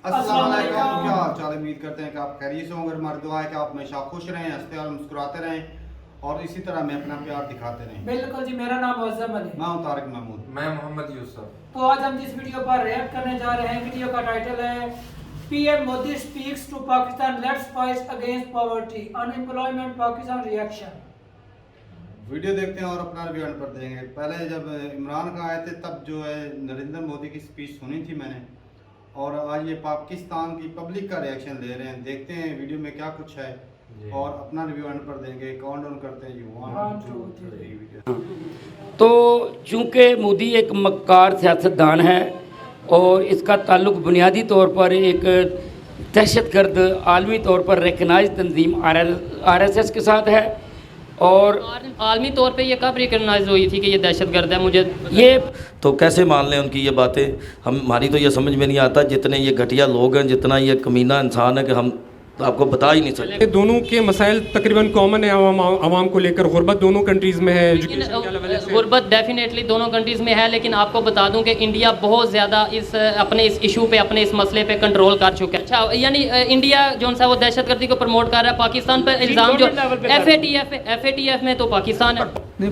अस्सलाम वालेकुम। क्या हाल चाल है? उम्मीद करते हैं कि आप खैरियत से होंगे। हमारी दुआ है कि आप हमेशा खुश रहें, हंसते और मुस्कुराते रहें और इसी तरह में अपना प्यार दिखाते रहें। बिल्कुल जी, मेरा नाम मुअज़्ज़म अली। मैं हूं तारिक महमूद। मैं मोहम्मद यूसुफ। तो आज हम जिस वीडियो पर रिएक्ट करने जा रहे हैं, वीडियो का टाइटल है PM Modi speaks to Pakistan, let's fight against poverty, unemployment Pakistan reaction. Video देखते हैं और अपना रिव्यू पर देंगे। पहले जब इमरान खान आए थे तब जो है नरेंद्र मोदी की स्पीच सुनी थी मैंने, और आज ये पाकिस्तान की पब्लिक का रिएक्शन ले रहे हैं। देखते हैं वीडियो में क्या कुछ है और अपना रिव्यू पर देंगे। काउंट डाउन करते हैं जी। तो चूँकि मोदी एक मक्कार सियासतदान है और इसका ताल्लुक बुनियादी तौर पर एक दहशतगर्द आलमी तौर पर रिकगनाइज तंजीम RSS के साथ है। और आलमी तौर पे ये कब रिकगनाइज हुई थी कि ये दहशतगर्द है? मुझे ये तो कैसे मान लें उनकी ये बातें? हमारी तो ये समझ में नहीं आता, जितने ये घटिया लोग हैं, जितना ये कमीना इंसान है कि हम आपको बता ही नहीं सकते। दोनों के मसाइल तकरीबन कॉमन है आवाम को लेकर। गुर्बत दोनों कंट्रीज़ में है, एजुकेशन के हवाले से गुर्बत डेफिनेटली दोनों कंट्रीज़ में है, लेकिन आपको बता दूं कि इंडिया बहुत ज़्यादा अपने इस इशू पे, अपने इस मसले पे कंट्रोल कर चुका है। अच्छा, यानी इंडिया जो सा वो दहशतगर्दी को प्रमोट कर रहा है। पाकिस्तान पर इल्ज़ाम जो FATF में तो पाकिस्तान है नहीं,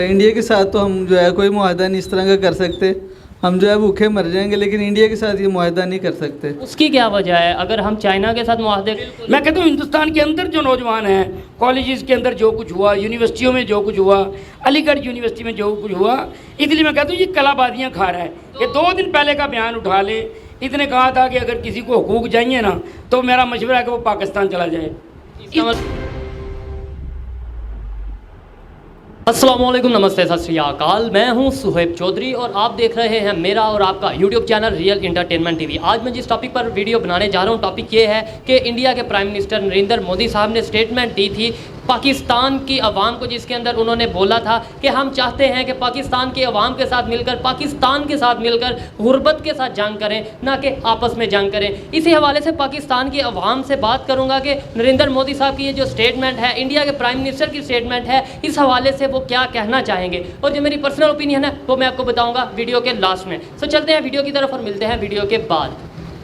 इंडिया के साथ तो हम जो है कोई मुआहदा नहीं इस तरह का कर सकते। हम जो है भूखे मर जाएंगे, लेकिन इंडिया के साथ ये मुआहदा नहीं कर सकते। उसकी क्या वजह है? अगर हम चाइना के साथ मुआहदे, मैं कहता हूँ हिंदुस्तान के अंदर जो नौजवान हैं, कॉलेजेस के अंदर जो कुछ हुआ, यूनिवर्सिटियों में जो कुछ हुआ, अलीगढ़ यूनिवर्सिटी में जो कुछ हुआ, इसलिए मैं कहता हूँ ये कलाबाजियाँ खा रहा है। ये 2 दिन पहले का बयान उठा ले। इसने कहा था कि अगर किसी को हुकूक चाहिए ना तो मेरा मशवरा है कि वो पाकिस्तान चला जाए। अस्सलाम वालेकुम, नमस्ते, सत श्री अकाल। मैं हूं सुहेब चौधरी और आप देख रहे हैं मेरा और आपका YouTube channel real entertainment TV. आज मैं जिस टॉपिक पर वीडियो बनाने जा रहा हूं, टॉपिक ये है कि इंडिया के प्राइम मिनिस्टर नरेंद्र मोदी साहब ने स्टेटमेंट दी थी पाकिस्तान की आवाम को, जिसके अंदर उन्होंने बोला था कि हम चाहते हैं कि पाकिस्तान की आवाम के साथ मिलकर, पाकिस्तान के साथ मिलकर गुर्बत के साथ जंग करें, ना कि आपस में जंग करें। इसी हवाले से पाकिस्तान की आवाम से बात करूंगा कि नरेंद्र मोदी साहब की ये जो स्टेटमेंट है, इंडिया के प्राइम मिनिस्टर की स्टेटमेंट है, इस हवाले से वो क्या कहना चाहेंगे और जो मेरी पर्सनल ओपिनियन है वो मैं आपको बताऊँगा वीडियो के लास्ट में। सो चलते हैं वीडियो की तरफ और मिलते हैं वीडियो के बाद।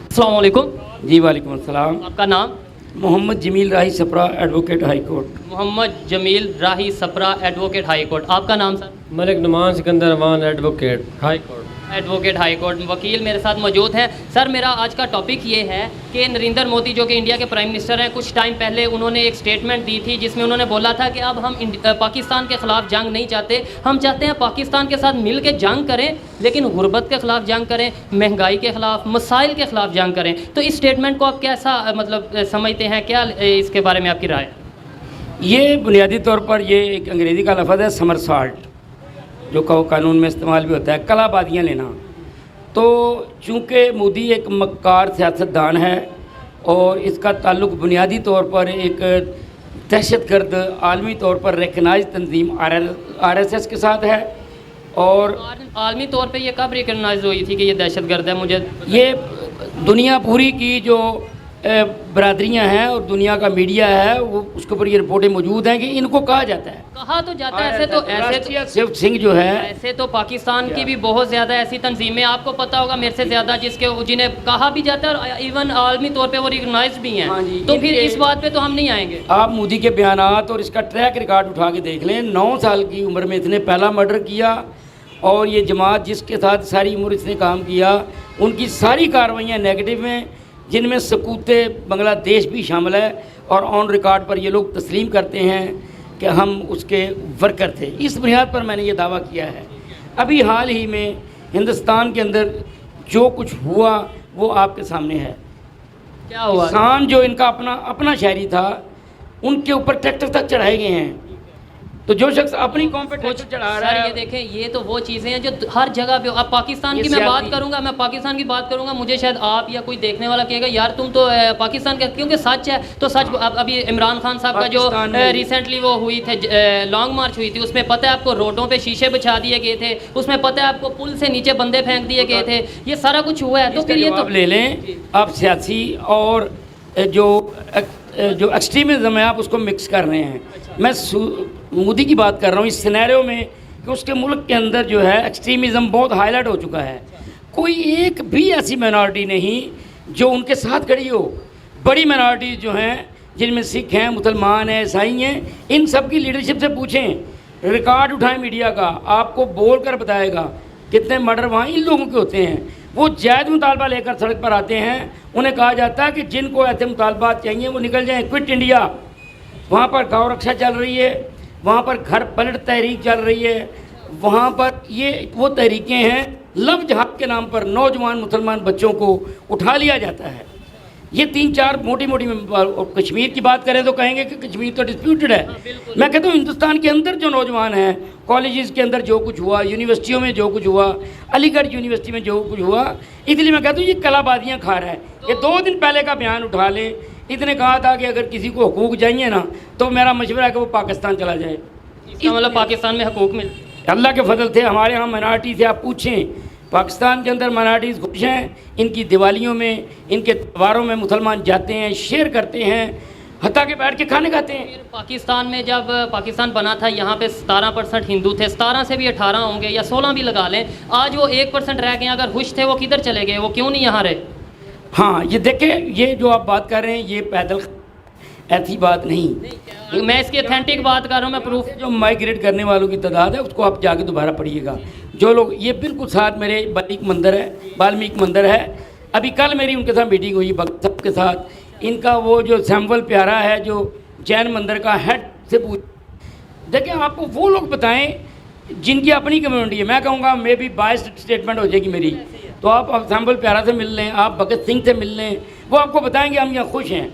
अस्सलाम वालेकुम। जी वालेकुम अस्सलाम। आपका नाम? Mohammad Jameel Rahi Sapra, advocate high court. Mohammad Jameel Rahi Sapra, advocate high court. आपका नाम sir? Malik Numan Sikandar Aman, advocate high court. Advocate high court, वकील मेरे साथ मौजूद हैं। सर, मेरा आज का टॉपिक ये है कि नरेंद्र मोदी जो कि इंडिया के प्राइम मिनिस्टर हैं, कुछ टाइम पहले उन्होंने एक स्टेटमेंट दी थी जिसमें उन्होंने बोला था कि अब हम पाकिस्तान के ख़िलाफ़ जंग नहीं चाहते, हम चाहते हैं पाकिस्तान के साथ मिल के जंग करें, लेकिन गुर्बत के ख़िलाफ़ जंग करें, महंगाई के ख़िलाफ़, मसाइल के ख़िलाफ़ जंग करें। तो इस स्टेटमेंट को आप कैसा मतलब समझते हैं? क्या इसके बारे में आपकी राय? ये बुनियादी तौर पर ये एक अंग्रेज़ी का लफ्ज़ है समरसॉल्ट, जो कानून में इस्तेमाल भी होता है, कलाबाजियाँ लेना। तो चूँकि मोदी एक मक्कार सियासतदान है और इसका ताल्लुक बुनियादी तौर पर एक दहशतगर्द आलमी तौर पर रिकगनाइज तंजीम RSS के साथ है। और आलमी तौर पे ये कब रिकगनाइज हुई थी कि ये दहशतगर्द है? मुझे ये दुनिया पूरी की जो बरादरियाँ हैं और दुनिया का मीडिया है, वो उसके ऊपर ये रिपोर्टें मौजूद हैं कि इनको कहा जाता है। कहा तो जाता है ऐसे शिव सिंह जो है, ऐसे तो पाकिस्तान की भी बहुत ज़्यादा ऐसी तंजीमें, आपको पता होगा मेरे से ज़्यादा, जिन्हें कहा भी जाता है और इवन आलमी तौर पे वो रिकगनाइज भी हैं। हाँ जी, तो फिर इस बात पे तो हम नहीं आएंगे। आप मोदी के बयानात और इसका ट्रैक रिकॉर्ड उठा के देख लें। 9 साल की उम्र में इसने पहला मर्डर किया और ये जमात जिसके साथ सारी उम्र इसने काम किया, उनकी सारी कार्रवाइयाँ नेगेटिव हैं, जिनमें सकूते बांग्लादेश भी शामिल है। और ऑन रिकॉर्ड पर ये लोग तस्लीम करते हैं कि हम उसके वर्कर थे। इस बुनियाद पर मैंने ये दावा किया है। अभी हाल ही में हिंदुस्तान के अंदर जो कुछ हुआ वो आपके सामने है। क्या हुआ? किसान जो इनका अपना शहरी था, उनके ऊपर ट्रैक्टर तक चढ़ाए गए हैं। तो जो शख्स अपनी कौम पे ट्रैक्टर चढ़ा रहा है, ये देखें, ये तो वो चीज़ें हैं जो हर जगह पे। अब पाकिस्तान की मैं बात करूंगा, मैं पाकिस्तान की बात करूंगा, मुझे शायद आप या कोई देखने वाला कहेगा यार तुम तो पाकिस्तान का, क्योंकि सच है तो सच। अभी इमरान खान साहब का जो रिसेंटली वो हुई थे, लॉन्ग मार्च हुई थी, उसमें पता है आपको रोडों पे शीशे बिछा दिए गए थे, उसमें पता है आपको पुल से नीचे बंदे फेंक दिए गए थे, ये सारा कुछ हुआ है। तो फिर ये तो ले लें आप सियासी और जो एक्सट्रीमिज्म है आप उसको मिक्स कर रहे हैं। मैं मोदी की बात कर रहा हूँ इस सिनेरियो में कि उसके मुल्क के अंदर जो है एक्सट्रीमिज़म बहुत हाईलाइट हो चुका है। कोई एक भी ऐसी माइनॉरिटी नहीं जो उनके साथ खड़ी हो। बड़ी माइनॉरिटीज़ जो हैं, जिनमें सिख हैं, मुसलमान हैं, ईसाई हैं, इन सब की लीडरशिप से पूछें। रिकॉर्ड उठाएं मीडिया का, आपको बोल कर बताएगा कितने मर्डर वहाँ इन लोगों के होते हैं। वो जायज़ मुतालबा लेकर सड़क पर आते हैं, उन्हें कहा जाता है कि जिनको ऐसे मुतालबात चाहिए वो निकल जाएं, क्विट इंडिया। वहाँ पर गौ रक्षा चल रही है, वहाँ पर घर पलट तहरीक चल रही है, वहाँ पर ये वो तहरीकें हैं। लव जहाद के नाम पर नौजवान मुसलमान बच्चों को उठा लिया जाता है। ये 3-4 मोटी मोटी और कश्मीर की बात करें तो कहेंगे कि कश्मीर तो डिस्प्यूटेड है। मैं कहता हूँ हिंदुस्तान के अंदर जो नौजवान हैं, कॉलेजेस के अंदर जो कुछ हुआ, यूनिवर्सिटियों में जो कुछ हुआ, अलीगढ़ यूनिवर्सिटी में जो कुछ हुआ, इसलिए मैं कहता हूँ ये कलाबाजियाँ खा रहा है। ये 2 दिन पहले का बयान उठा ले, इसने कहा था कि अगर किसी को हकूक़ चाहिए ना तो मेरा मशवरा है कि वो पाकिस्तान चला जाए। इसका मतलब पाकिस्तान में हकूक़ मिल, अल्लाह के फजल थे। हमारे यहाँ माइनॉरिटी से आप पूछें, पाकिस्तान के अंदर माइनॉरिटीज़ खुश हैं। इनकी दिवालियों में, इनके त्योहारों में मुसलमान जाते हैं, शेयर करते हैं, हत्ता के बैठ के खाने खाते हैं। फिर पाकिस्तान में जब पाकिस्तान बना था, यहाँ पे 17% हिंदू थे, 17 से भी 18 होंगे या 16 भी लगा लें। आज वो 1% रह गए। अगर खुश थे वो किधर चले गए, वो क्यों नहीं यहाँ रहे? हाँ, ये देखें, ये जो आप बात कर रहे हैं ये पैदल ऐसी बात नहीं। मैं इसकी ऑथेंटिक बात कर रहा हूँ, मैं प्रूफ। जो माइग्रेट करने वालों की तादाद है उसको आप जाके दोबारा पढ़िएगा। जो लोग ये बिल्कुल साथ मेरे वाल्मीकि मंदिर है, अभी कल मेरी उनके साथ मीटिंग हुई भक्त साहब के साथ। इनका वो जो सैम्पल प्यारा है जो जैन मंदिर का हेड से पूछ, देखिए आपको वो लोग बताएं जिनकी अपनी कम्युनिटी है। मैं कहूँगा मे भी बायस्ड स्टेटमेंट हो जाएगी मेरी, तो आप सैम्पल प्यारा से मिल लें, आप भगत सिंह से मिल लें, वो आपको बताएंगे हम यहाँ खुश हैं।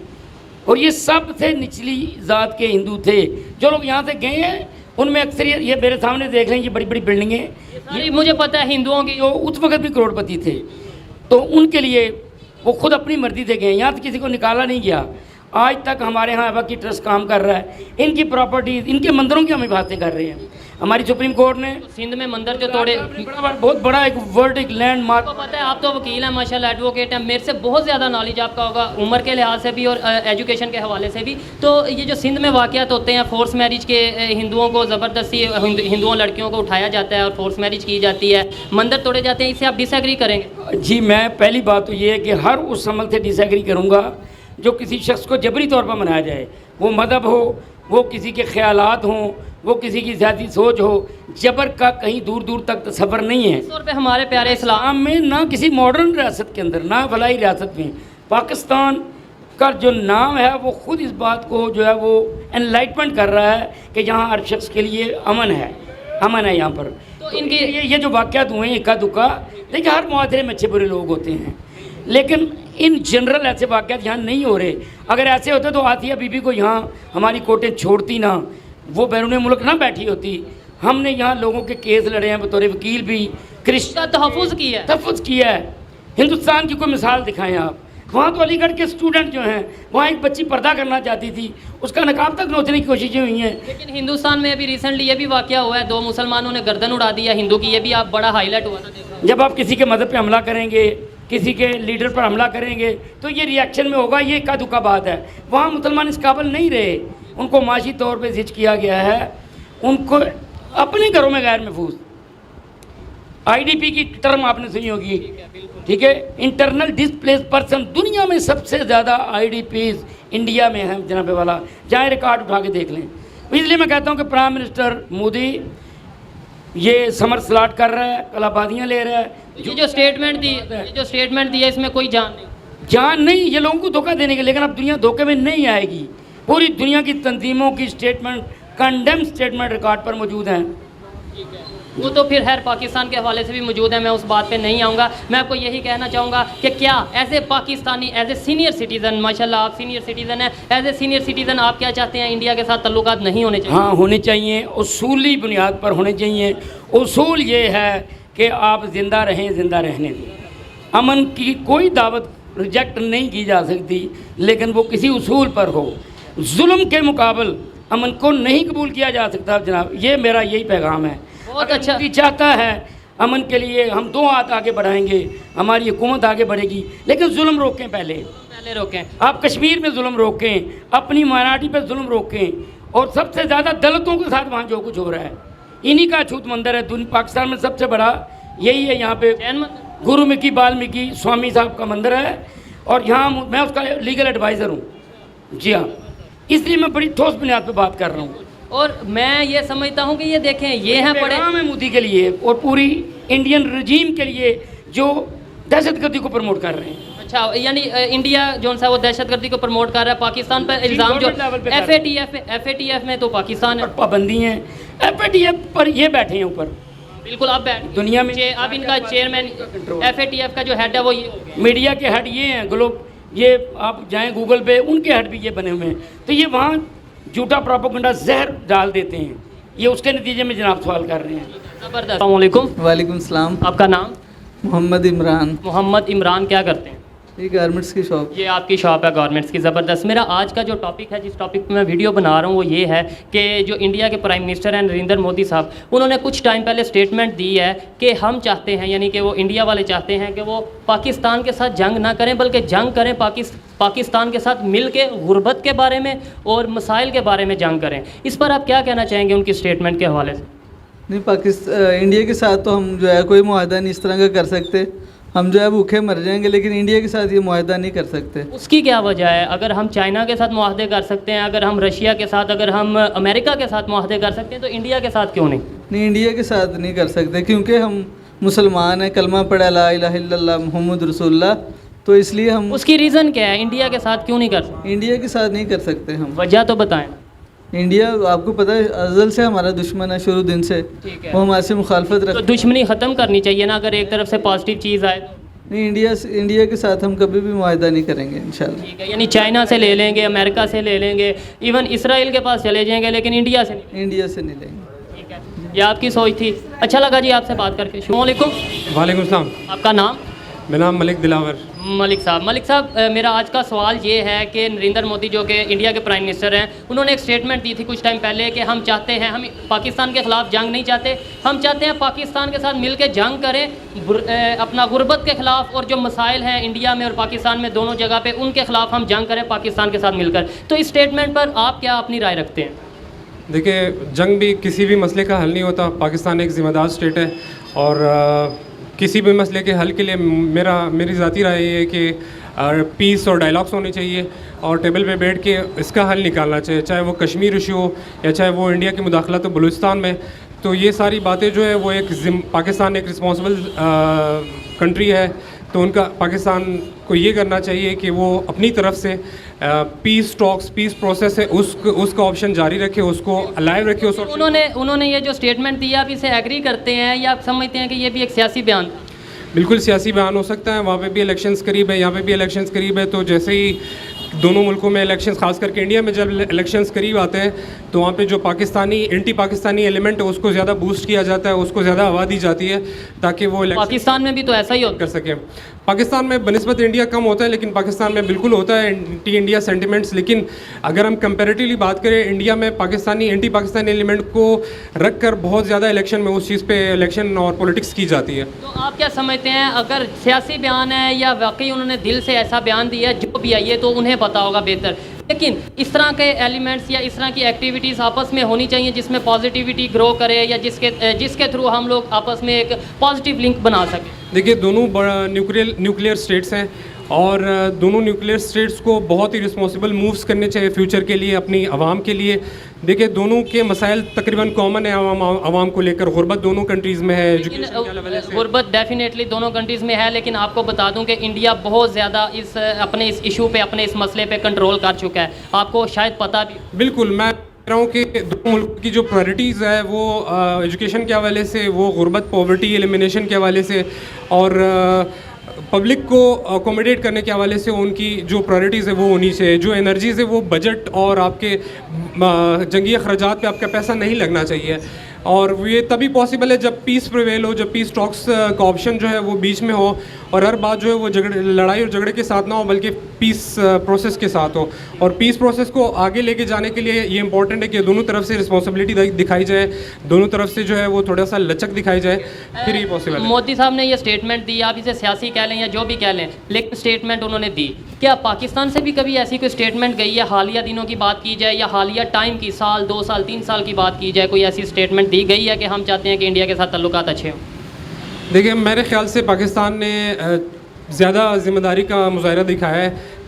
और ये सब से निचली ज़ात के हिंदू थे। जो लोग यहाँ से गए हैं उनमें अक्सर ये मेरे सामने देख रहे हैं, ये बड़ी बड़ी बिल्डिंगें, ये मुझे पता है हिंदुओं की, जो उस वक्त भी करोड़पति थे, तो उनके लिए वो खुद अपनी मर्जी से गए। यहाँ से किसी को निकाला नहीं गया। आज तक हमारे यहाँ एवकी ट्रस्ट काम कर रहा है, इनकी प्रॉपर्टीज़, इनके मंदिरों की हम हिफाजतें कर रहे हैं। हमारी सुप्रीम कोर्ट ने सिंध में मंदिर जो तोड़े, बहुत बड़ा एक वर्ल्ड एक लैंड मार्क। आपको पता है, आप तो वकील हैं माशाल्लाह, एडवोकेट हैं, मेरे से बहुत ज़्यादा नॉलेज आपका होगा उम्र के लिहाज से भी और एजुकेशन के हवाले से भी। तो ये जो सिंध में वाक़यात होते हैं, फोर्स मैरिज के, हिंदुओं को ज़बरदस्ती हिंदुओं लड़कियों को उठाया जाता है और फोर्स मैरिज की जाती है, मंदिर तोड़े जाते हैं, इससे आप डिसएग्री करेंगे? जी, मैं पहली बात तो ये है कि हर उस अमल से डिसएग्री करूँगा जो किसी शख्स को जबरी तौर पर मनाया जाए। वो मज़हब हो, वो किसी के ख्यालात हों, वो किसी की ज़ाती सोच हो, जबर का कहीं दूर दूर तक तस्वर नहीं है। तौर पे हमारे प्यारे इस्लाम में ना किसी मॉडर्न रियासत के अंदर, ना फलाई रियासत में, पाकिस्तान का जो नाम है वो खुद इस बात को जो है वो एनलाइटमेंट कर रहा है कि यहाँ हर शख्स के लिए अमन है यहाँ पर। तो इनकी ये जो वाक़यात हुए हैं इक्का दुक्का, देखिए हर मुआशरे में अच्छे बुरे लोग होते हैं, लेकिन इन जनरल ऐसे वाक़यात यहाँ नहीं हो रहे। अगर ऐसे होते तो आतिया बीबी को यहाँ हमारी कोर्टें छोड़ती ना, वो बैरून मुल्क ना बैठी होती। हमने यहाँ लोगों के केस लड़े हैं, बतौर वकील भी, का तहफ़्फ़ुज़ किया है। हिंदुस्तान की कोई मिसाल दिखाएं आप। वहाँ तो अलीगढ़ के स्टूडेंट जो हैं, वहाँ एक बच्ची पर्दा करना चाहती थी, उसका नकाब तक नोचने की कोशिशें हुई हैं। लेकिन हिंदुस्तान में अभी रिसेंटली ये भी वाक़या हुआ है, 2 मुसलमानों ने गर्दन उड़ा दिया हिंदू की, ये भी आप बड़ा हाईलाइट हुआ था। जब आप किसी के मज़हब पे हमला करेंगे, किसी के लीडर पर हमला करेंगे, तो ये रिएक्शन में होगा, ये इक्का दुक्का बात है। वहाँ मुसलमान इस काबिल नहीं रहे, उनको माशी तौर पे जिज किया गया है, उनको अपने घरों में गैर महफूज। आईडीपी की टर्म आपने सुनी होगी, ठीक है, इंटरनल डिस्प्लेस पर्सन। दुनिया में सबसे ज़्यादा आईडीपीज इंडिया में है जनाब वाला, चाहे रिकॉर्ड उठा के देख लें। इसलिए मैं कहता हूँ कि प्राइम मिनिस्टर मोदी ये समर स्लॉट कर रहा है, कलाबाजियाँ ले रहा है। ये जो स्टेटमेंट दी है इसमें कोई जान नहीं, ये लोगों को धोखा देने के। लेकिन अब दुनिया धोखे में नहीं आएगी। पूरी दुनिया की तंजीमों की स्टेटमेंट, कंडेम स्टेटमेंट रिकॉर्ड पर मौजूद हैं। वो तो फिर खैर पाकिस्तान के हवाले से भी मौजूद है, मैं उस बात पे नहीं आऊँगा। मैं आपको यही कहना चाहूँगा कि क्या as a Pakistani, as a senior citizen, माशाल्लाह आप सीनियर सिटीज़न हैं, एज ए सीनियर सिटीज़न आप क्या चाहते हैं, इंडिया के साथ तल्लुकात नहीं होने चाहिए? हाँ, होने चाहिए, उसूली बुनियाद पर होने चाहिए। उसूल ये है कि आप ज़िंदा रहें, ज़िंदा रहने दें। अमन की कोई दावत रिजेक्ट नहीं की जा सकती, लेकिन वो किसी उसूल पर हो। जुल्म के मुकाबल अमन को नहीं कबूल किया जा सकता जनाब, ये मेरा यही पैगाम है। बहुत अच्छा चाहता है अमन के लिए हम 2 हाथ आगे बढ़ाएंगे, हमारी हुकूमत आगे बढ़ेगी, लेकिन जुल्म रोकें, पहले रोकें। आप कश्मीर में जुल्म रोकें, अपनी माइनॉरिटी पर जुल्म रोकें, और सबसे ज़्यादा दलितों के साथ वहाँ जो कुछ हो रहा है, इन्हीं का अछूत मंदिर है। पाकिस्तान में सबसे बड़ा यही है। यहाँ पे गुरु वाल्मीकि स्वामी साहब का मंदिर है। और यहाँ मैं उसका लीगल एडवाइज़र हूँ। जी हाँ, इसलिए मैं बड़ी ठोस बुनियाद पे बात कर रहा हूँ। और मैं ये समझता हूँ कि ये देखें, ये हैं बड़े पैगाम है मोदी के लिए और पूरी इंडियन रजीम के लिए जो दहशतगर्दी को प्रमोट कर रहे हैं। अच्छा, यानी इंडिया जो सा वो दहशतगर्दी को प्रमोट कर रहा है, पाकिस्तान पर इल्ज़ाम जो गवर्नमेंट लेवल पे FATF में तो पाकिस्तान है, और पाबंदी हैं FATF पर, ये बैठे हैं ऊपर। बिल्कुल आप दुनिया में आप इनका चेयरमैन FATF का जो हेड है वो ये हो गया। मीडिया के हेड ये हैं, ग्लोब, ये आप जाएं गूगल पे, उनके हेड भी ये बने हुए हैं। तो ये वहाँ झूठा प्रोपेगेंडा जहर डाल देते हैं, ये उसके नतीजे में जनाब सवाल कर रहे हैं। ज़बरदस्त। अस्सलाम वालेकुम। वालेकुम सलाम। आपका नाम? मोहम्मद इमरान। मोहम्मद इमरान, क्या करते हैं? ये गारमेंट्स की शॉप। ये आपकी शॉप है गारमेंट्स की, ज़बरदस्त। मेरा आज का जो टॉपिक है, जिस टॉपिक पे मैं वीडियो बना रहा हूँ, वो ये है कि जो इंडिया के प्राइम मिनिस्टर हैं नरेंद्र मोदी साहब, उन्होंने कुछ टाइम पहले स्टेटमेंट दी है कि हम चाहते हैं, यानी कि वो इंडिया वाले चाहते हैं कि वो पाकिस्तान के साथ जंग ना करें, बल्कि जंग करें पाकिस्तान के साथ मिल के गुरबत के बारे में और मसाइल के बारे में जंग करें। इस पर आप क्या कहना चाहेंगे उनकी स्टेटमेंट के हवाले से? नहीं, इंडिया के साथ तो हम जो है कोई मुआहदा नहीं इस तरह का कर सकते। हम जो है भूखे मर जाएंगे, लेकिन इंडिया के साथ ये मुआहदा नहीं कर सकते। उसकी क्या वजह है? अगर हम चाइना के साथ मुआहदे कर सकते हैं, अगर हम रशिया के साथ, अगर हम अमेरिका के साथ मुआहदे कर सकते हैं, तो इंडिया के साथ क्यों नहीं? नहीं, इंडिया के साथ नहीं कर सकते क्योंकि हम मुसलमान हैं, कलमा पढ़ा ला इलाहा इल्लल्लाह मुहम्मद रसूलुल्लाह, तो इसलिए हम उसकी रीज़न क्या है? इंडिया के साथ क्यों नहीं कर सकते? इंडिया के साथ नहीं कर सकते हम। वजह तो बताएं। इंडिया आपको पता है अज़ल से हमारा दुश्मन है, शुरू दिन से। ठीक है। वो हमारे से मुखालफत तो रखता दुश्मनी ख़त्म करनी चाहिए ना, अगर एक तरफ से पॉजिटिव चीज़ आए तो। नहीं, इंडिया के साथ हम कभी भी मुआहदा नहीं करेंगे इंशाल्लाह। ठीक है, यानी चाइना से ले लेंगे, अमेरिका से ले लेंगे, इवन इसराइल के पास चले जाएंगे, लेकिन इंडिया से नहीं। इंडिया से नहीं लेंगे। ठीक है, ये आपकी सोच थी। अच्छा लगा जी आपसे बात करके। अस्सलाम वालेकुम। वालेकुम सलाम। आपका नाम? मेरा नाम मलिक दिलावर। मलिक साहब, मेरा आज का सवाल ये है कि नरेंद्र मोदी जो कि इंडिया के प्राइम मिनिस्टर हैं, उन्होंने एक स्टेटमेंट दी थी कुछ टाइम पहले कि हम चाहते हैं, हम पाकिस्तान के ख़िलाफ़ जंग नहीं चाहते, हम चाहते हैं पाकिस्तान के साथ मिल के जंग करें अपना गुरबत के ख़िलाफ़, और जो मसाइल हैं इंडिया में और पाकिस्तान में दोनों जगह पे, उनके ख़िलाफ़ हम जंग करें पाकिस्तान के साथ मिलकर। तो इस स्टेटमेंट पर आप क्या अपनी राय रखते हैं? देखिए, जंग भी किसी भी मसले का हल नहीं होता। पाकिस्तान एक ज़िम्मेदार स्टेट है और किसी भी मसले के हल के लिए मेरी ज़ाती राय ये है कि पीस और डायलॉग्स होने चाहिए और टेबल पे बैठ के इसका हल निकालना चाहिए, चाहे वो कश्मीर इशू हो या चाहे वो इंडिया की मुदाखलत हो बलूचिस्तान में। तो ये सारी बातें जो है वो पाकिस्तान एक रिस्पॉन्सिबल कंट्री है, तो उनका पाकिस्तान को ये करना चाहिए कि वो अपनी तरफ से पीस टॉक्स, पीस प्रोसेस है उसका ऑप्शन जारी रखे, उसको अलाइव रखे। उन्होंने ये जो स्टेटमेंट दिया, आप इसे एग्री करते हैं या आप समझते हैं कि ये भी एक सियासी बयान? बिल्कुल सियासी बयान हो सकता है। वहाँ पे भी इलेक्शंस करीब है, यहाँ पे भी इलेक्शंस करीब है, तो जैसे ही दोनों मुल्कों में इलेक्शंस, खास करके इंडिया में जब इलेक्शंस करीब आते हैं तो वहाँ पे जो एंटी पाकिस्तानी एलिमेंट है उसको ज़्यादा बूस्ट किया जाता है, उसको ज़्यादा हवा दी जाती है ताकि वो पाकिस्तान में भी तो ऐसा ही कर सके। पाकिस्तान में बनस्बत इंडिया कम होता है, लेकिन पाकिस्तान में बिल्कुल होता है एंटी इंडिया सेंटिमेंट्स। लेकिन अगर हम कंपैरेटिवली बात करें, इंडिया में एंटी पाकिस्तानी एलिमेंट को रख कर बहुत ज़्यादा इलेक्शन में उस चीज़ पे इलेक्शन और पॉलिटिक्स की जाती है। तो आप क्या समझते हैं, अगर सियासी बयान है या वाकई उन्होंने दिल से ऐसा बयान दिया, जो भी है ये तो उन्हें पता होगा बेहतर, लेकिन इस तरह के एलिमेंट्स या इस तरह की एक्टिविटीज़ आपस में होनी चाहिए जिसमें पॉजिटिविटी ग्रो करे, या जिसके थ्रू हम लोग आपस में एक पॉजिटिव लिंक बना सकें? देखिए, दोनों बड़ा न्यूक्लियर स्टेट्स हैं और दोनों न्यूक्लियर स्टेट्स को बहुत ही रिस्पॉन्सिबल मूव्स करने चाहिए फ्यूचर के लिए, अपनी आवाम के लिए। देखिए, दोनों के मसाइल तकरीबन कॉमन है आवाम को लेकर। गुरबत दोनों कंट्रीज़ में है, एजुकेशन के लेवल से गुरबत डेफिनेटली दोनों कंट्रीज़ में है, लेकिन आपको बता दूं कि इंडिया बहुत ज़्यादा अपने इस इशू पे, अपने इस मसले पे कंट्रोल कर चुका है, आपको शायद पता भी। बिल्कुल, मैं कह रहा हूँ कि दोनों मुल्क की जो प्रायोरिटीज़ है वो एजुकेशन के हवाले से, वो गुरबत पॉवर्टी एलिमिनेशन के हवाले से और पब्लिक को अकोमोडेट करने के हवाले से उनकी जो प्रायोरिटीज़ है वो होनी चाहिए। जो एनर्जीज़ है वो बजट और आपके जंगी अखराजात पे आपका पैसा नहीं लगना चाहिए, और ये तभी पॉसिबल है जब पीस प्रिवेल हो, जब पीस टॉक्स का ऑप्शन जो है वो बीच में हो और हर बात जो है वो लड़ाई और झगड़े के साथ ना हो, बल्कि पीस प्रोसेस के साथ हो। और पीस प्रोसेस को आगे लेके जाने के लिए ये इंपॉर्टेंट है कि दोनों तरफ से रिस्पॉन्सिबिलिटी दिखाई जाए, दोनों तरफ से जो है वो थोड़ा सा लचक दिखाई जाए, फिर ये पॉसिबल है। मोदी साहब ने ये स्टेटमेंट दी, आप इसे सियासी कह लें या जो भी कह लें, लेकिन स्टेटमेंट उन्होंने दी। क्या पाकिस्तान से भी कभी ऐसी कोई स्टेटमेंट गई है? हालिया दिनों की बात की जाए या हालिया टाइम की, साल 2 साल 3 साल की बात की जाए, कोई ऐसी स्टेटमेंट दी गई है कि हम चाहते हैं कि इंडिया के साथ ताल्लुकात अच्छे हों? देखिए, मेरे ख्याल से पाकिस्तान ने ज़्यादा जिम्मेदारी का मुजाहरा दिखाया है।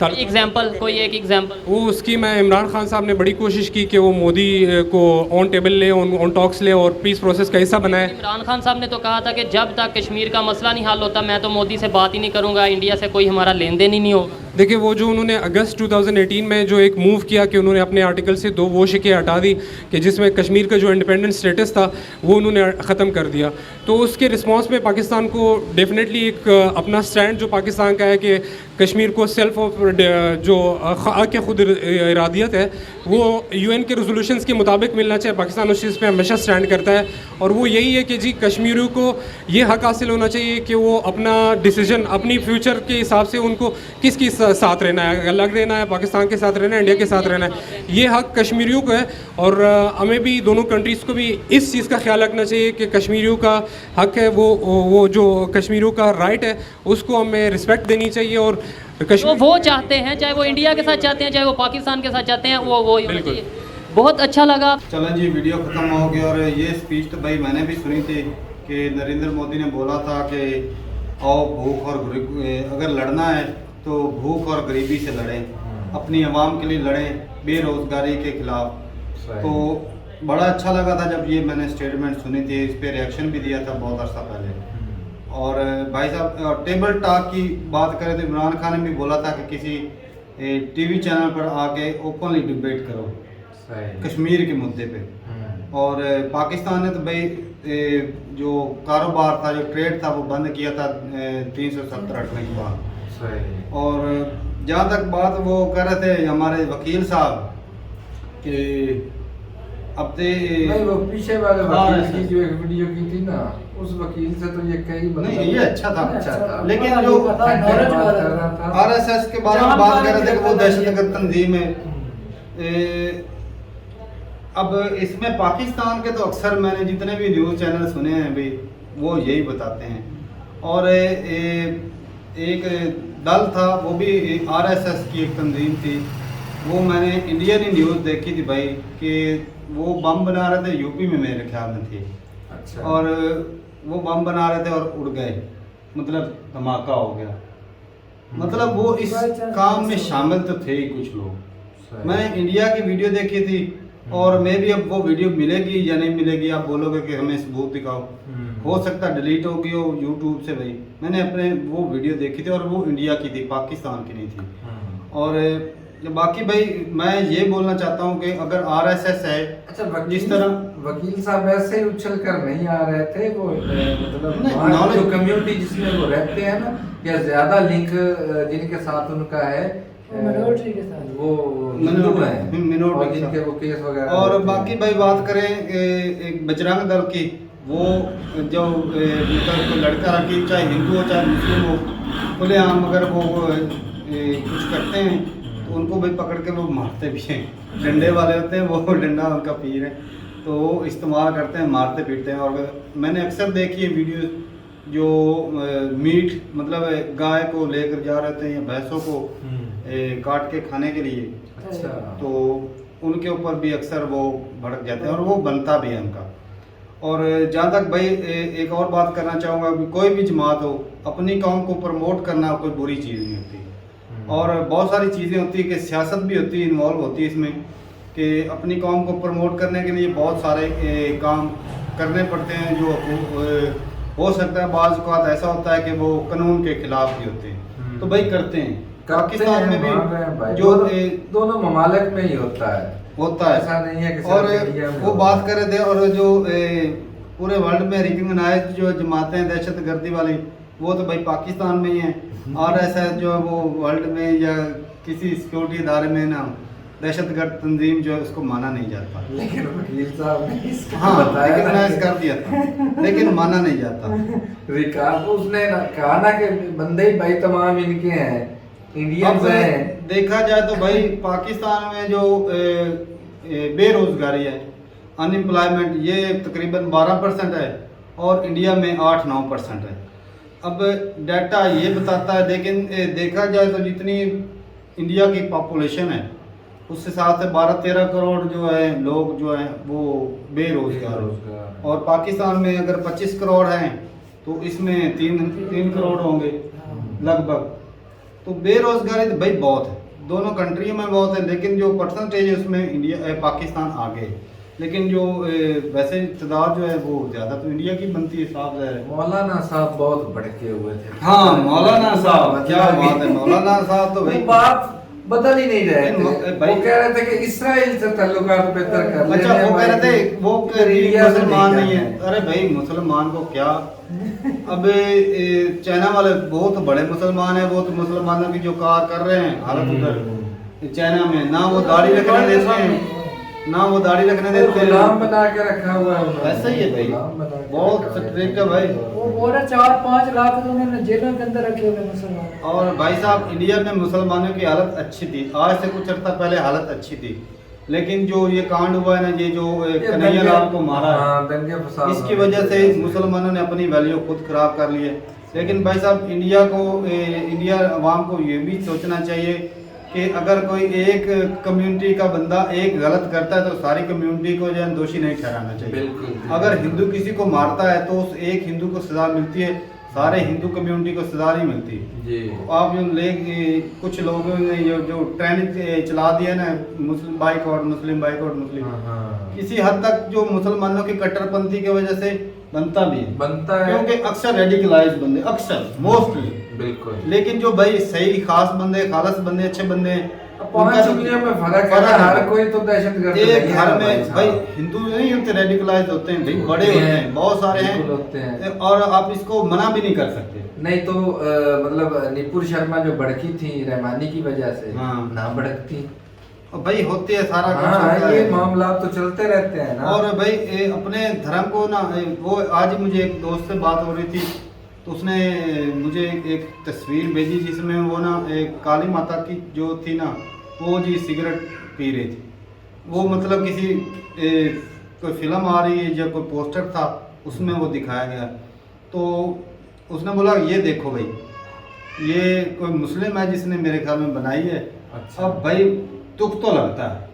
कोई एक एग्जांपल। वो उसकी मैं इमरान खान साहब ने बड़ी कोशिश की कि वो मोदी को ऑन टेबल ले, ऑन टॉक्स ले और पीस प्रोसेस का हिस्सा बनाए। इमरान खान साहब ने तो कहा था कि जब तक कश्मीर का मसला नहीं हल होता मैं तो मोदी से बात ही नहीं करूंगा, इंडिया से कोई हमारा लेन देन ही नहीं होगा। देखिए वो जो उन्होंने अगस्त 2018 में जो एक मूव किया कि उन्होंने अपने आर्टिकल से 2 वो शिकें हटा दी कि जिसमें कश्मीर का जो इंडिपेंडेंट स्टेटस था वो उन्होंने ख़त्म कर दिया, तो उसके रिस्पॉन्स में पाकिस्तान को डेफिनेटली एक अपना स्टैंड जो पाकिस्तान का है कि कश्मीर को सेल्फ ऑफ जो के खुद इरादियत है वो UN के रेजोल्यूशंस के मुताबिक मिलना चाहिए। पाकिस्तान उस चीज़ पे हमेशा स्टैंड करता है और वो यही है कि जी कश्मीरियों को ये हक हासिल होना चाहिए कि वो अपना डिसीजन अपनी फ्यूचर के हिसाब से उनको किसकी साथ रहना है, अलग रहना है, पाकिस्तान के साथ रहना है, इंडिया के साथ रहना है, ये हक कश्मीरियों को है। और हमें भी दोनों कंट्रीज़ को भी इस चीज़ का ख्याल रखना चाहिए कि कश्मीरियों का हक है वो जो कश्मीरियों का राइट है उसको हमें रिस्पेक्ट देनी चाहिए। और वो चाहते हैं, चाहे वो इंडिया के साथ चाहते हैं चाहे वो पाकिस्तान के साथ चाहते हैं, वो होना चाहिए। बहुत अच्छा लगा। चलें जी, वीडियो ख़त्म हो गया। और ये स्पीच तो भाई मैंने भी सुनी थी कि नरेंद्र मोदी ने बोला था कि आओ भूख और अगर लड़ना है तो भूख और गरीबी से लड़ें, अपनी आवाम के लिए लड़ें, बेरोज़गारी के ख़िलाफ़। तो बड़ा अच्छा लगा था जब ये मैंने स्टेटमेंट सुनी थी, इस पर रिएक्शन भी दिया था बहुत अर्सा पहले। और भाई साहब टेबल टॉक की बात करें तो इमरान खान ने भी बोला था कि किसी TV चैनल पर आके ओपनली डिबेट करो कश्मीर के मुद्दे पे। और पाकिस्तान ने तो भाई जो कारोबार था, जो ट्रेड था वो बंद किया था 370 हटने के बाद। और जहाँ तक बात वो कर रहे थे हमारे वकील साहब कि अब नहीं वो पीछे वाले वकील की जो एक वीडियो की थी ना, उस वकील से तो ये कई नहीं, ये अच्छा था, लेकिन अच्छा जो था। RSS के बारे में बात कर रहे थे कि वो दहशतगर्द तंजीम है। अब इसमें पाकिस्तान के तो अक्सर मैंने जितने भी न्यूज़ चैनल सुने हैं भाई वो यही बताते हैं। और एक दल था वो भी RSS की एक तंजीम थी, वो मैंने इंडियन न्यूज़ देखी थी भाई कि वो बम बना रहे थे यूपी में, मेरे ख्याल में थे। अच्छा। और वो बम बना रहे थे और उड़ गए, मतलब धमाका हो गया। मतलब वो इस काम में शामिल तो थे ही कुछ लोग। मैं इंडिया की वीडियो देखी थी और मैं भी अब वो वीडियो मिलेगी या नहीं मिलेगी, आप बोलोगे कि हमें सबूत दिखाओ, हो सकता है डिलीट होगी हो यूट्यूब से। भाई मैंने अपने वो वीडियो देखी थी और वो इंडिया की थी, पाकिस्तान की नहीं थी। और बाकी भाई मैं ये बोलना चाहता हूँ कि अगर RSS है, अच्छा जिस तरह वकील साहब ऐसे ही उछल कर नहीं आ रहे थे, वो मतलब जो कम्युनिटी जिसमें वो रहते हैं ना, या ज्यादा लिंक जिनके साथ उनका है मिनोरिटी के साथ, वो हिंदू हैं, मिनोरिटी जिनके वो केस वगैरह। और बाकी भाई बात करें एक बजरंग दल की, वो जो कोई लड़का रखी, चाहे हिंदू हो चाहे मुस्लिम हो, खुलेआम अगर वो कुछ करते हैं तो उनको भाई पकड़ के वो मारते भी हैं। डंडे वाले होते हैं, वो डंडा उनका पीर है तो वो इस्तेमाल करते हैं, मारते पीटते हैं। और मैंने अक्सर देखी है वीडियो जो मीट मतलब गाय को लेकर जा रहे थे या भैंसों को काट के खाने के लिए, अच्छा, तो उनके ऊपर भी अक्सर वो भड़क जाते हैं और वो बनता भी है उनका। और जहाँ तक भाई एक और बात करना चाहूँगा कि कोई भी जमात हो, अपनी कौम को प्रमोट करना कोई बुरी चीज़ नहीं होती। और बहुत सारी चीज़ें होती है कि सियासत भी होती है, इन्वॉल्व होती है इसमें, कि अपनी कौम को प्रमोट करने के लिए बहुत सारे काम करने पड़ते हैं जो हो सकता है बाज़ औक़ात ऐसा होता है कि वो कानून के खिलाफ भी होते हैं, तो भाई करते हैं। पाकिस्तान में भी जो दोनों ममालिक में ही होता है ऐसा नहीं है कि और वो बात कर रहे थे। और जो पूरे वर्ल्ड में रिकग्नाइज्ड जो जमातें हैं दहशतगर्दी वाली, वो तो भाई पाकिस्तान में ही हैं। RSS जो है वो वर्ल्ड में या किसी सिक्योरिटी इदारे में ना दहशतगर्द तंजीम जो है उसको माना नहीं जाता। लेकिन वकील साहब ने इसको रिकग्नाइज कर दिया था लेकिन माना नहीं जाता। रिकॉर्ड उसने कहा ना कि बंदे ही भाई तमाम इनके हैं, इंडियंस हैं। देखा जाए तो भाई पाकिस्तान में जो बेरोजगारी है, अनएम्प्लॉयमेंट, ये तकरीबन 12% है और इंडिया में 8-9% है। अब डाटा ये बताता है, लेकिन देखा जाए तो जितनी इंडिया की पॉपुलेशन है उससे साथ 12-13 करोड़ जो है लोग जो हैं वो बेरोजगार। और पाकिस्तान में अगर 25 करोड़ हैं तो इसमें 3 करोड़ होंगे लगभग। तो बेरोजगारी तो भाई बहुत है, दोनों कंट्रियों में बहुत है, लेकिन जो परसेंटेज है उसमें इंडिया पाकिस्तान आगे है। लेकिन जो वैसे तादाद जो है वो ज़्यादा तो इंडिया की बनती है साहब है। मौलाना साहब बहुत भड़के हुए थे। हाँ मौलाना साहब, क्या बात है, मौलाना साहब तो भाई बात बदल ही नहीं रहे थे। भाई वो कह रहे थे कि इसराइल से ताल्लुकात बेहतर कर लेने। अच्छा वो कह रहे थे वो इंडिया से मुसलमान नहीं नहीं है। अरे भाई मुसलमान को क्या, अब चाइना वाले बहुत बड़े मुसलमान है, वो तो मुसलमानों की जो कार कर रहे हैं हालत उधर चाइना में, ना वो दाढ़ी रखने देते हैं, ना वो दाढ़ी रखने देते हैं, गुलाम बना के रखा हुआ है उन्होंने। वैसा ही है भाई, गुलाम बना के बहुत रखा है। स्ट्रिक्ट है भाई। वो बोल रहे 4-5 लाख तो उन्होंने जेलों के अंदर रखे हुए मुसलमान। और भाई साहब इंडिया में मुसलमानों की हालत अच्छी थी, आज से कुछ अर्सा पहले हालत अच्छी थी, लेकिन जो ये कांड हुआ है ना, ये जो कन्हैया लाल को मारा है, दंगे फसाद इसकी वजह से मुसलमानों ने अपनी वैल्यू खुद खराब कर ली है। लेकिन भाई साहब इंडिया अवाम को ये भी सोचना चाहिए कि अगर कोई एक कम्युनिटी का बंदा एक गलत करता है तो सारी कम्युनिटी को जो है दोषी नहीं ठहराना चाहिए। बिल्कुल। अगर हिंदू किसी को मारता है तो उस एक हिंदू को सजा मिलती है, सारे हिंदू कम्युनिटी को सजा नहीं मिलती। जी। आप कुछ लोगों ने जो ट्रेंड चला दिया ना, मुस्लिम बाइकआउट, मुस्लिम बाइकआउट, मुस्लिम, किसी हद तक जो मुसलमानों की कट्टरपंथी की वजह से बनता भी है, बनता है, क्योंकि अक्सर रेडिकलाइज बंदे, अक्सर मोस्टली, बिल्कुल। लेकिन जो भाई सही खास बंदे, खालस बंदे, अच्छे बंदे हैं, पांच उंगलियों में फर्क है, हर कोई तो दहशतगर्द नहीं है। एक घर में भाई हिंदू नहीं होते, रेडिकलाइज होते हैं भाई, बड़े होते हैं, बहुत सारे हैं, और आप इसको मना भी नहीं कर सकते। नहीं तो मतलब निपुर शर्मा जो भड़की थी रहमानी की वजह से, हाँ। ना भड़कती भाई होती है, सारा कुछ हाँ, होता ये है। मामला तो चलते रहते हैं ना। और भाई अपने धर्म को ना, वो आज मुझे एक दोस्त से बात हो रही थी, तो उसने मुझे एक तस्वीर भेजी जिसमें वो ना एक काली माता की जो थी ना, वो जी सिगरेट पी रही थी। वो मतलब किसी कोई फिल्म आ रही है या कोई पोस्टर था उसमें वो दिखाया गया। तो उसने बोला ये देखो भाई, ये कोई मुस्लिम है जिसने मेरे ख्याल में बनाई है। अच्छा। अब भाई दुख तो लगता है,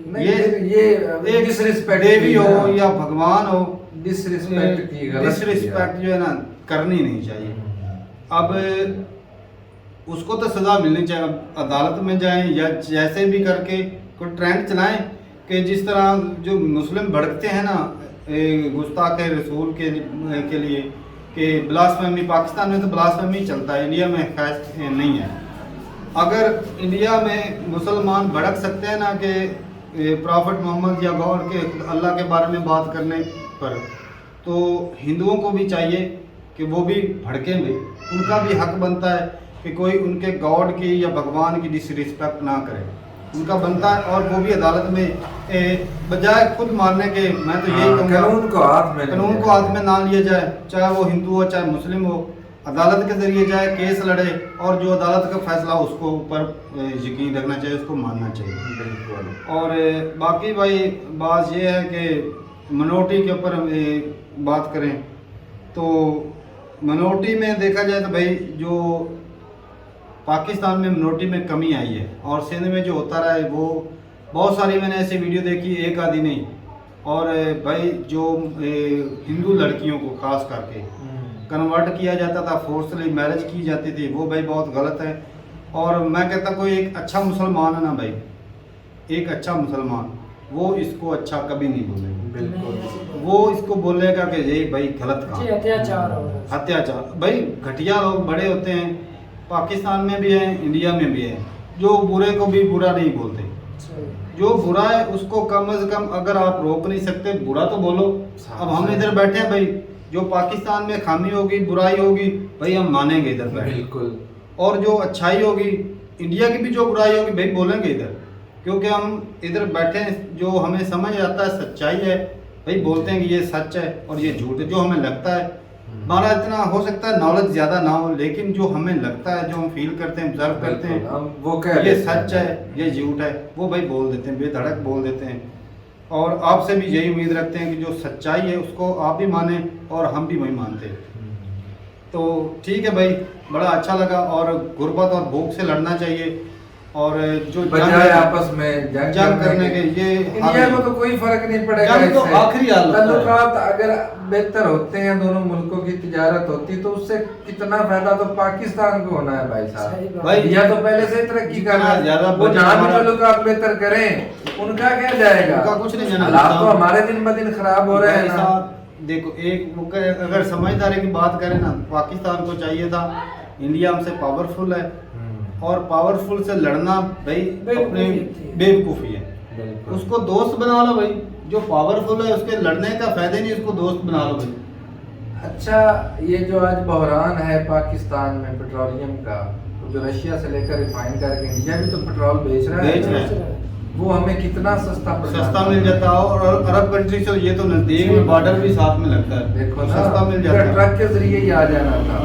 नहीं, ये एक डिसरिस्पेक्ट देवी हो या भगवान हो, डिसरिस्पेक्ट की, गलत डिसरिस्पेक्ट जो है ना करनी नहीं चाहिए। अब उसको तो सजा मिलनी चाहिए, अब अदालत में जाएं या जैसे भी करके कोई ट्रेंड चलाएं कि जिस तरह जो मुस्लिम भड़कते हैं ना गुस्ताख रसूल के लिए कि ब्लास्फेमी, पाकिस्तान में तो ब्लास्फेमी चलता है, इंडिया में खैर नहीं है। अगर इंडिया में मुसलमान भड़क सकते हैं ना कि प्रॉफिट मोहम्मद या गॉड के अल्लाह के बारे में बात करने पर, तो हिंदुओं को भी चाहिए कि वो भी भड़कें भी, उनका भी हक बनता है कि कोई उनके गॉड की या भगवान की डिसरिस्पेक्ट ना करे, उनका बनता है। और वो भी अदालत में बजाय खुद मारने के, मैं तो यही कहूँगा कानून को हाथ में ना लिया जाए, चाहे वो हिंदू हो चाहे मुस्लिम हो, अदालत के जरिए जाए, केस लड़े, और जो अदालत का फैसला उसको ऊपर यकीन रखना चाहिए, उसको मानना चाहिए। बिल्कुल। और बाकी भाई बात ये है कि मिनोरिटी के ऊपर बात करें तो मिनोरिटी में देखा जाए तो भाई जो पाकिस्तान में मिनोरिटी में कमी आई है, और सिंध में जो होता रहा है वो बहुत सारी मैंने ऐसी वीडियो देखी, एक आधी नहीं। और भाई जो हिंदू लड़कियों को खास करके कन्वर्ट किया जाता था, फोर्सली मैरिज की जाती थी, वो भाई बहुत गलत है। और मैं कहता कोई एक अच्छा मुसलमान है ना भाई, एक अच्छा मुसलमान, वो इसको अच्छा कभी नहीं बोलेगा। बिल्कुल। वो इसको बोलेगा कि ये भाई गलत काम, अत्याचार हो रहा है। अत्याचार। भाई घटिया लोग बड़े होते हैं, पाकिस्तान में भी हैं, इंडिया में भी हैं, जो बुरे को भी बुरा नहीं बोलते। जो बुरा है उसको कम से कम अगर आप रोक नहीं सकते, बुरा तो बोलो। अब हम इधर बैठे हैं भाई, जो पाकिस्तान में खामी होगी, बुराई होगी, भाई हम मानेंगे इधर बैठे। बिल्कुल। और जो अच्छाई होगी, इंडिया की भी जो बुराई होगी भाई बोलेंगे इधर, क्योंकि हम इधर बैठे हैं, जो हमें समझ आता है सच्चाई है भाई बोलते हैं कि ये सच है और ये झूठ है। जो हमें लगता है, हमारा इतना हो सकता है नॉलेज ज़्यादा ना हो, लेकिन जो हमें लगता है, जो हम फील करते हैं, ऑब्जर्व करते हैं, वो कह ये सच है, ये झूठ है, वो भाई बोल देते हैं, बेधड़क बोल देते हैं। और आपसे भी यही उम्मीद रखते हैं कि जो सच्चाई है उसको आप भी माने और हम भी वही मानते हैं। तो ठीक है भाई, बड़ा अच्छा लगा। और गुर्बत और भूख से लड़ना चाहिए, और जो बजाय आपस में जंग करने के, ये इंडिया को तो कोई फर्क नहीं पड़ेगा। जंग तो आखिरी हाल होता है। ताल्लुकात अगर बेहतर होते हैं, दोनों मुल्कों की तिजारत होती, तो उससे कितना फायदा तो पाकिस्तान को होना है भाई सही साहब। बात। भाई, इंडिया तो पहले से ही तरक्की कर रहा है, ज्यादा वो जहाँ भी हमारा- मुल्क बेहतर करें उनका क्या जाएगा, उनका कुछ नहीं जाना। हालात तो हमारे दिन ब दिन खराब हो रहे हैं भाई ना। साहब, देखो एक अगर समझदारी की बात करें ना, पाकिस्तान को चाहिए था, इंडिया हमसे पावरफुल है और पावरफुल से लड़ना भाई अपने बेवकूफ़ी है। बिल्कुल। उसको दोस्त बना लो भाई, जो पावरफुल है उसके लड़ने का फायदा ही नहीं, उसको दोस्त बना लो भाई। अच्छा, ये जो आज बहरान है पाकिस्तान में पेट्रोलियम का, तो जो रशिया से लेकर रिफाइन करके इंडिया भी तो पेट्रोल बेच रहा है, बेच रहा है। वो हमें कितना सस्ता सस्ता मिल जाता है और अरब कंट्री से ये तो नजदीक में बॉर्डर भी साथ में लगता है, देखो ना, सस्ता मिल जाता है। ट्रक के जरिए ही आ जाना था।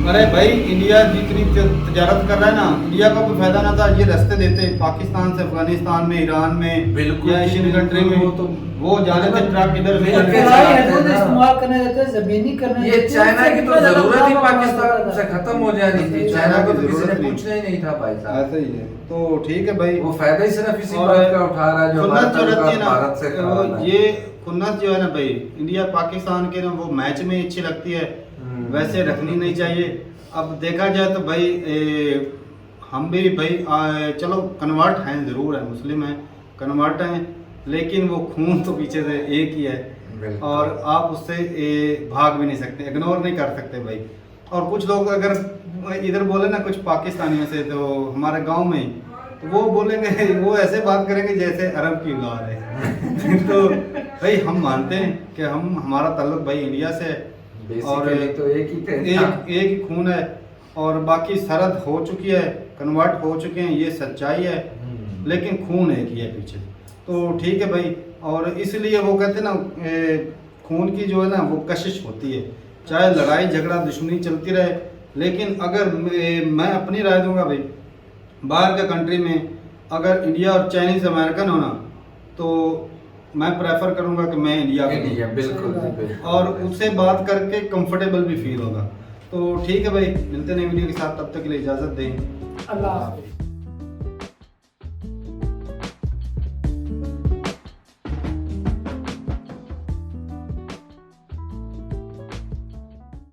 अरे भाई, इंडिया जितनी तजारत कर रहा है ना, इंडिया का कोई फायदा ना था, ये रास्ते देते पाकिस्तान से अफगानिस्तान में, ईरान में, बिल्कुल, या एशियन कंट्री में, वो तो वो जाने थे ट्रक इधर से बिल्कुल। इधर। फ्लाई चलाते है तो हैं ना। इस्तेमाल करने देते हैं, जमीनी करने ये देते हैं, चाइना की तो उससे ज्यादा जरूरत ही काम पाकिस्तान होता से था। खत्म हो जानी थी, चाइना को तो किसी ने जरूरत नहीं। पूछना ही नहीं था भाई साहब। ऐसा ही है, तो ठीक है भाई। वो फायदा ही सिर्फ इसी और बात का उठा रहा है जो खुन्नस हमारा जो रहती है ताल्लुकात भारत से ना, खराब है। ये खुन्नस जो है ना भाई, इंडिया पाकिस्तान के ना वो मैच में ही अच्छी लगती है, वैसे रखनी नहीं चाहिए। अब देखा जाए तो भाई हम भी भाई चलो कन्वर्ट हैं, ज़रूर है, मुस्लिम हैं, कन्वर्ट हैं, लेकिन वो खून तो पीछे से एक ही है बिल्कुल। और आप उससे भाग भी नहीं सकते, इग्नोर नहीं कर सकते भाई। और कुछ लोग अगर इधर बोले ना कुछ पाकिस्तानियों से, तो हमारे गांव में ही, तो वो बोलेंगे, वो ऐसे बात करेंगे जैसे अरब की औलाद है। तो भाई हम मानते हैं कि हमारा ताल्लुक भाई इंडिया से है और Basically तो एक ही थे ना। एक ही खून है और बाकी सरहद हो चुकी है, कन्वर्ट हो चुके हैं, ये सच्चाई है, लेकिन खून एक ही है पीछे। तो ठीक है भाई, और इसलिए वो कहते हैं ना खून की जो है ना वो कशिश होती है, चाहे लड़ाई झगड़ा दुश्मनी चलती रहे, लेकिन अगर मैं अपनी राय दूंगा भाई, बाहर के कंट्री में अगर इंडिया और चाइनीज अमेरिकन हो ना, तो मैं प्रेफर करूंगा कि मैं इंडिया को इंडिया बिल्कुल बिल्कुल। और उससे बात करके कंफर्टेबल भी फील होगा। तो ठीक है भाई, मिलते हैं नई वीडियो के साथ, तब तक के लिए इजाज़त दें। अल्लाह हाफ़िज़।